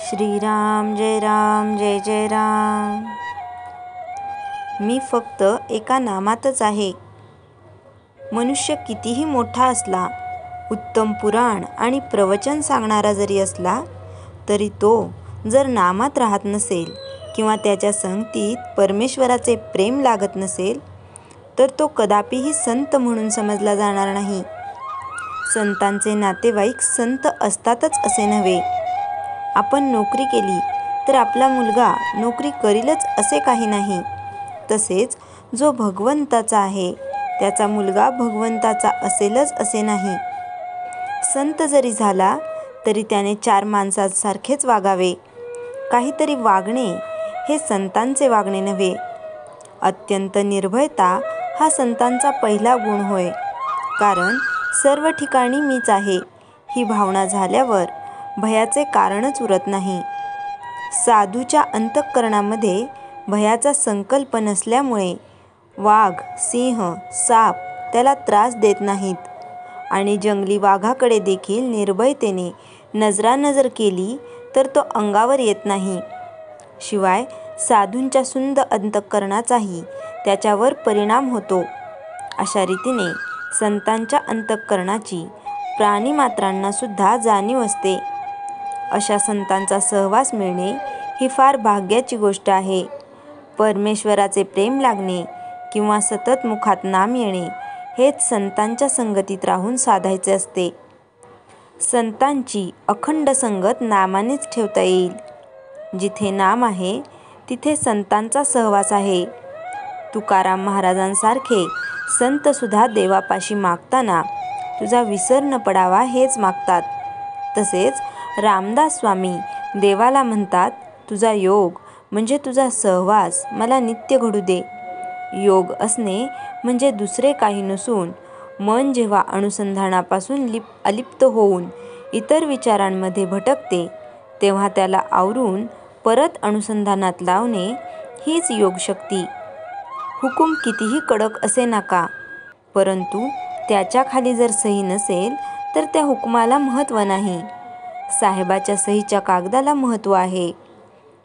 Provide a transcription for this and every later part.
श्रीराम जय जय राम। मी फक्त एका नामातच आहे। मनुष्य कितीही मोठा असला, उत्तम पुराण आणि प्रवचन सांगणारा जरी असला, तरी तो जर नामात राहत नसेल किंवा त्याच्या संगतीत परमेश्वराचे प्रेम लागत नसेल, तर तो कदापिही संत म्हणून समजला जाणार नाही। संतांचे नातेवाईक संत असतातच असे नव्हे। आपण नोकरी केली तर आपला मुलगा नोकरी करीलच असे काही नाही। तसेच जो भगवंताचा आहे त्याचा मुलगा भगवंताचा असेलच असे नाही। संत जरी झाला तरी त्याने चार माणसांसारखेच वागावे। काहीतरी वागणे हे संतांचे वागणे नव्हे। अत्यंत निर्भयता हा संतांचा पहिला गुण होय। कारण सर्व ठिकाणी मीच आहे ही भावना झाल्यावर भयाचे कारणच उरत नाही। साधूच्या अंतःकरणामध्ये भयाचा संकल्प नसल्यामुळे वाघ, सिंह, साप त्याला त्रास देत नाहीत आणि जंगली वाघाकडे देखील निर्भयतेने नजरानजर केली तर तो अंगावर येत नाही। शिवाय साधूंच्या सुंद अंतःकरणाचाही त्याच्यावर परिणाम होतो। अशा रीतीने संतांच्या अंतःकरणाची प्राणीमात्रांना सुद्धा जाणीव असते। अशा संतांचा सहवास मिळणे ही फार भाग्याची गोष्ट आहे। परमेश्वराचे प्रेम लागणे किंवा सतत मुखात नाम येणे हेच संतांच्या संगतीत राहून साधायचे असते। संतांची अखंड संगत नामानेच ठेवता येईल। जिथे नाम आहे तिथे संतांचा सहवास आहे। तुकाराम महाराजांसारखे संत सुद्धा देवापाशी मागताना तुझा विसर न पडावा हेच मागतात। तसेच रामदास स्वामी देवाला म्हणतात, तुझा योग म्हणजे तुझा सहवास मला नित्य घडू दे। योग असणे म्हणजे दुसरे काही नसून मन जेव्हा अनुसंधानापासून अलिप्त होऊन इतर विचारांमध्ये भटकते तेव्हा त्याला आवरून परत अनुसंधानात लावणे हीच योगशक्ती। हुकूम कितीही कडक असे नका, परंतु त्याच्या खाली जर सही नसेल तर त्या हुकमाला महत्त्व नाही। साहेबाच्या सहीच्या कागदाला महत्त्व आहे।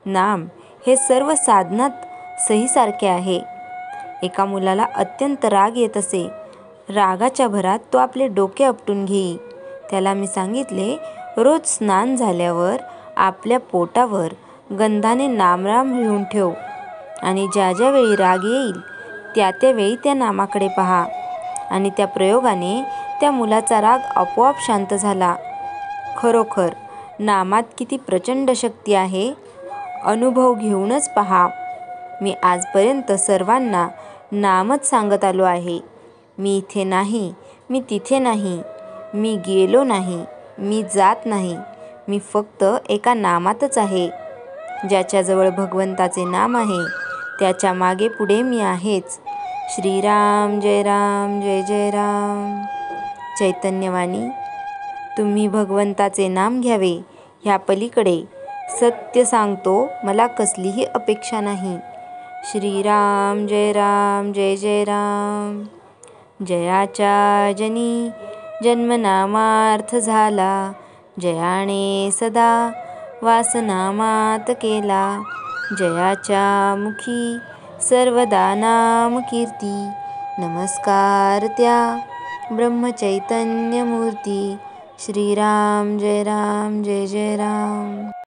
नाम हे सर्व साधनात सहीसारखे आहे। एका मुलाला अत्यंत राग येत असे। रागाच्या भरात तो आपले डोके आपटून घेई। त्याला मी सांगितले, रोज स्नान झाल्यावर आपल्या पोटावर गंधाने नामराम लिहून ठेव आणि ज्या ज्या वेळी राग येईल त्या त्यावेळी त्या नामाकडे पहा आणि त्या प्रयोगाने त्या मुलाचा राग आपोआप शांत झाला। खरोखर नामात किती प्रचंड शक्ती आहे, अनुभव घेऊनच पहा। मी आजपर्यंत सर्वांना नामच सांगत आलो आहे। मी इथे नाही, मी तिथे नाही, मी गेलो नाही, मी जात नाही, मी फक्त एका नामातच आहे। ज्याच्याजवळ भगवंताचे नाम आहे त्याच्या मागे पुढे मी आहेच। श्रीराम जय जय राम। चैतन्यवाणी, तुम्ही भगवंताचे नाम घ्यावे ह्या पलीकडे सत्य सांगतो मला कसलीही अपेक्षा नाही। श्रीराम जय जय राम। जयाच्या जनी जन्मनामार्थ झाला, जयाने सदा वासनामात केला। जयाच्या मुखी सर्वदा नाम कीर्ती, नमस्कार त्या ब्रह्मचैतन्य मूर्ती। श्रीराम जय जय राम।